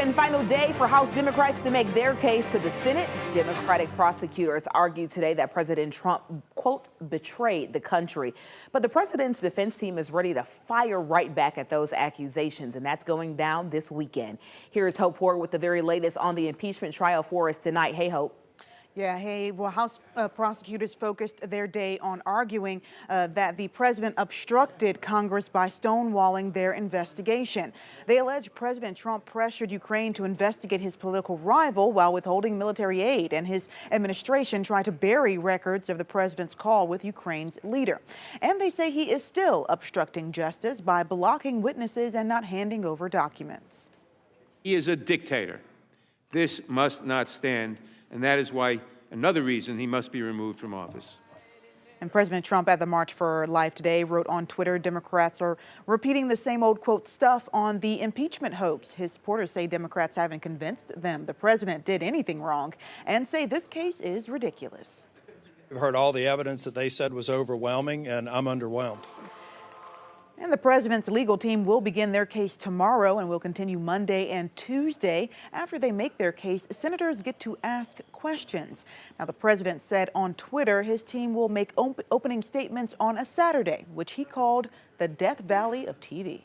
and final day for House Democrats to make their case to the Senate. Democratic prosecutors argued today that President Trump, quote, betrayed the country. But the president's defense team is ready to fire right back at those accusations, and that's going down this weekend. Here's Hope Ward with the very latest on the impeachment trial for us tonight. Hey, Hope. Yeah, hey, well, House prosecutors focused their day on arguing that the president obstructed Congress by stonewalling their investigation. They allege President Trump pressured Ukraine to investigate his political rival while withholding military aid, and his administration tried to bury records of the president's call with Ukraine's leader. And they say he is still obstructing justice by blocking witnesses and not handing over documents. He is a dictator. This must not stand. And that is why, another reason, he must be removed from office. And President Trump at the March for Life today wrote on Twitter, Democrats are repeating the same old, quote, stuff on the impeachment hoax. His supporters say Democrats haven't convinced them the president did anything wrong and say this case is ridiculous. We've heard all the evidence that they said was overwhelming, and I'm underwhelmed. And the president's legal team will begin their case tomorrow and will continue Monday and Tuesday. After they make their case, senators get to ask questions. Now, the president said on Twitter his team will make opening statements on a Saturday, which he called the Death Valley of TV.